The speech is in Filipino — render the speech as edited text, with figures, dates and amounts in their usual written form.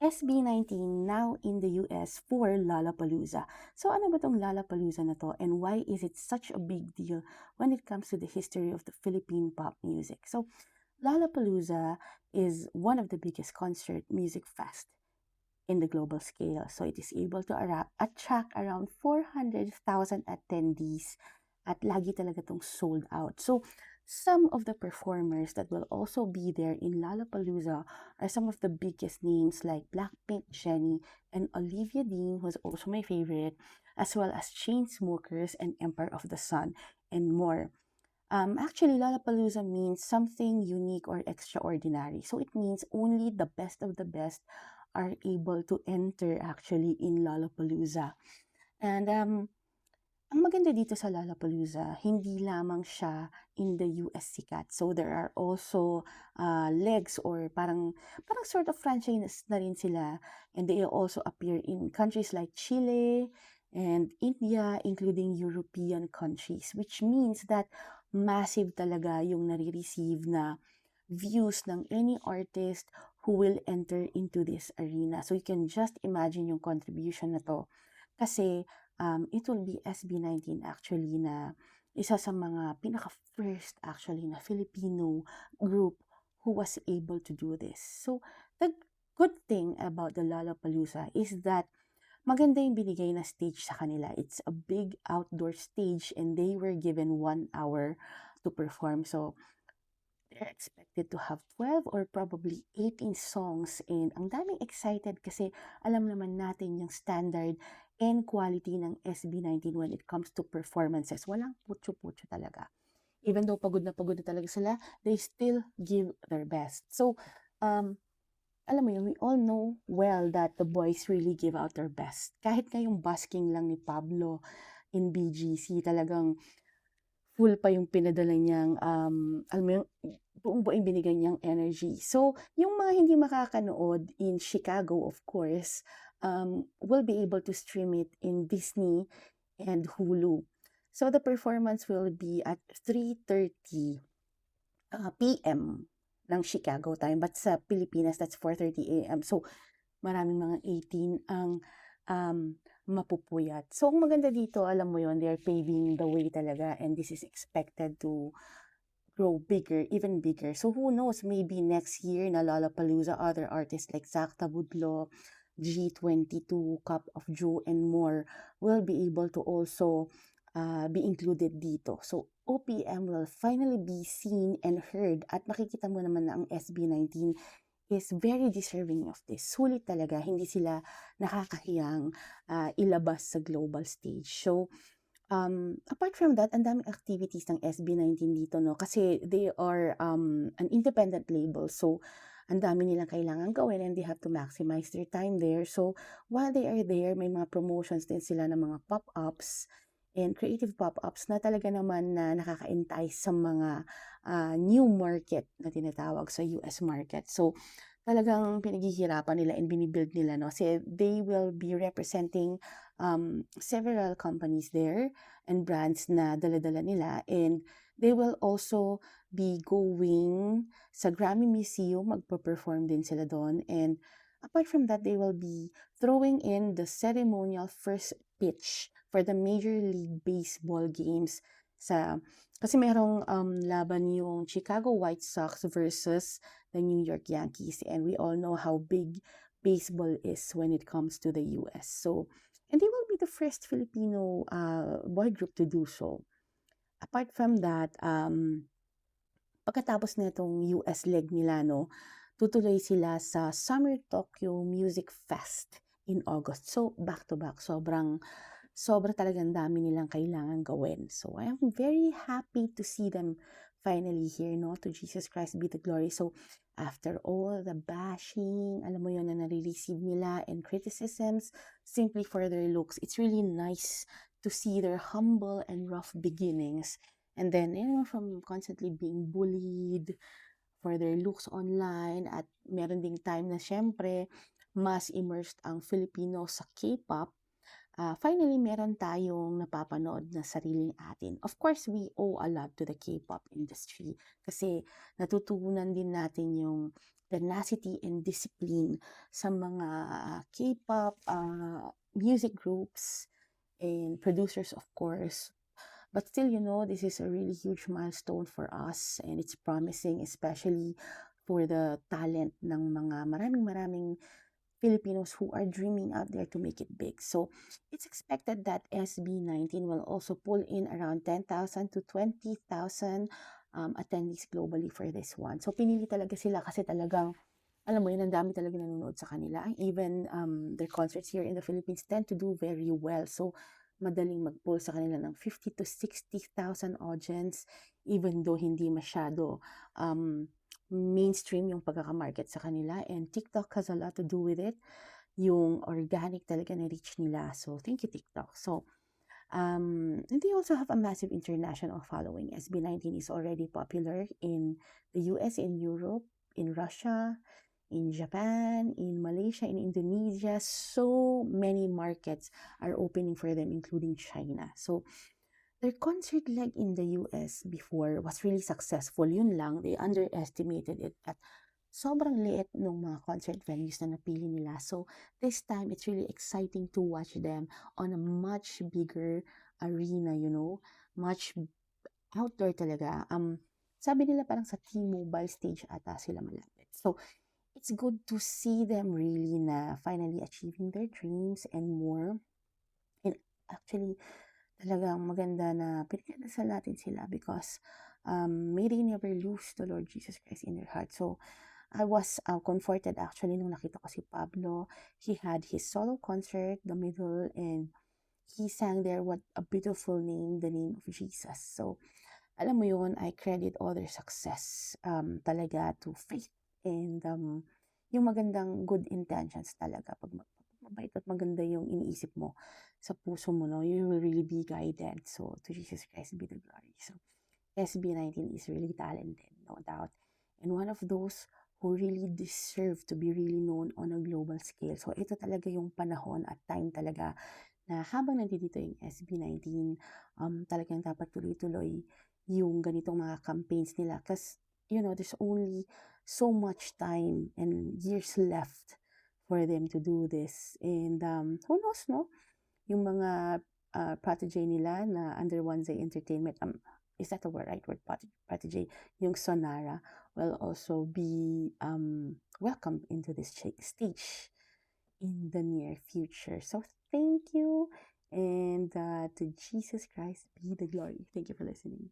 SB19 now in the US for Lollapalooza. So ano ba tong Lollapalooza na to and why is it such a big deal when it comes to the history of the Philippine pop music? So Lollapalooza is one of the biggest concert music fest in the global scale. So it is able to attract around 400,000 attendees at lagi talaga tong sold out. So some of the performers that will also be there in Lollapalooza are some of the biggest names like Blackpink, Jennie, and Olivia Dean, who's also my favorite, as well as Chainsmokers and Empire of the Sun, and more. Actually, Lollapalooza means something unique or extraordinary. So it means only the best of the best are able to enter actually in Lollapalooza. And ang maganda dito sa Lollapalooza, hindi lamang siya in the US sikat. So there are also legs or parang sort of franchise na rin sila, and they also appear in countries like Chile and India, including European countries, which means that massive talaga yung nare-receive na views ng any artist who will enter into this arena. So you can just imagine yung contribution na to. Kasi it will be SB19 actually na isa sa mga pinaka-first actually na Filipino group who was able to do this. So the good thing about the Lollapalooza is that maganda yung binigay na stage sa kanila. It's a big outdoor stage and they were given 1 hour to perform. So they're expected to have 12 or probably 18 songs, and ang daming excited kasi alam naman natin yung standard and quality ng SB19 when it comes to performances. Walang putyo-putyo talaga. Even though pagod na talaga sila, they still give their best. So, alam mo yun, we all know well that the boys really give out their best. Kahit nga yung basking lang ni Pablo in BGC, talagang full pa yung pinadala niyang, alam mo yung buong-buo yung binigay niyang energy. So, yung mga hindi makakanood in Chicago, of course, will be able to stream it in Disney and Hulu. So, the performance will be at 3:30 p.m. ng Chicago time. But sa Pilipinas, that's 4:30 a.m. So, maraming mga 18 ang mapupuyat. So, ang maganda dito, alam mo yon, they are paving the way talaga, and this is expected to grow bigger, even bigger. So, who knows, maybe next year na Lollapalooza, other artists like Zach Tabudlo, G22, Cup of Joe, and more will be able to also be included dito. So, OPM will finally be seen and heard, at makikita mo naman na ang SB19 is very deserving of this. Sulit talaga, hindi sila nakakahiyang ilabas sa global stage. So, apart from that, ang daming activities ng SB19 dito, no? Kasi they are an independent label. So, ang dami nilang kailangan gawin and they have to maximize their time there. So, while they are there, may mga promotions din sila ng mga pop-ups and creative pop-ups na talaga naman na nakaka-entice sa mga new market na tinatawag sa US market. So, talagang pinaghihirapan nila and binibuild nila, no? So, they will be representing several companies there and brands na dala-dala nila, and they will also be going sa Grammy Museum, magpo-perform din sila doon, and apart from that, they will be throwing in the ceremonial first pitch for the Major League Baseball games kasi merong laban yung Chicago White Sox versus the New York Yankees, and we all know how big baseball is when it comes to the US. So, and they will be the first Filipino boy group to do so. Apart from that, pagkatapos nitong US leg nila, no, tutuloy sila sa Summer Tokyo Music Fest in August. So, back to back, sobra talagang dami nilang kailangan gawin. So, I am very happy to see them finally here, no? To Jesus Christ be the glory. So, after all the bashing, alam mo yun, na nare-receive nila and criticisms simply for their looks, it's really nice to see their humble and rough beginnings. And then, from constantly being bullied for their looks online, at meron ding time na syempre, mas immersed ang Filipino sa K-pop, finally, meron tayong napapanood na sariling atin. Of course, we owe a lot to the K-pop industry kasi natutunan din natin yung tenacity and discipline sa mga K-pop music groups and producers, of course. But still, this is a really huge milestone for us, and it's promising, especially for the talent ng mga maraming Filipinos who are dreaming out there to make it big. So it's expected that SB19 will also pull in around 10,000 to 20,000 attendees globally for this one. So pinili talaga sila kasi talagang, alam mo yun, ang dami talaga nanonood sa kanila. Even their concerts here in the Philippines tend to do very well. So madaling mag-pull sa kanila ng 50 to 60,000 audience, even though hindi masyado mainstream yung pagkakamarket sa kanila. And TikTok has a lot to do with it. Yung organic talaga na reach nila. So thank you, TikTok. So and they also have a massive international following. SB19 is already popular in the US, in Europe, in Russia, in Japan, in Malaysia, in Indonesia. So many markets are opening for them, including China. So their concert leg in the US before was really successful. Yun lang, they underestimated it at sobrang liit ng mga concert venues na napili nila. So this time, it's really exciting to watch them on a much bigger arena, much outdoor talaga. Sabi nila parang sa T-Mobile stage ata sila malapit. So it's good to see them really na finally achieving their dreams and more. And actually, talagang maganda na pinagdasal natin sila because may they never lose the Lord Jesus Christ in their heart. So I was comforted actually nung nakita ko si Pablo. He had his solo concert, the middle, and he sang there, what a beautiful name, the name of Jesus. So alam mo yun, I credit all their success talaga to faith and yung magandang good intentions talaga. Pag mabait at maganda yung iniisip mo sa puso mo, no, you will really be guided. So to Jesus Christ be the glory. So SB19 is really talented, no doubt. And one of those who really deserve to be really known on a global scale. So ito talaga yung panahon at time talaga na habang nandito yung SB19, talagang dapat tuloy-tuloy yung ganitong mga campaigns nila. Because, there's only so much time and years left for them to do this. And who knows, no? Yung mga protege nila na under One Zay Entertainment, is that the right word, protege? Yung Sonara will also be welcomed into this stage in the near future. So thank you, and to Jesus Christ be the glory. Thank you for listening.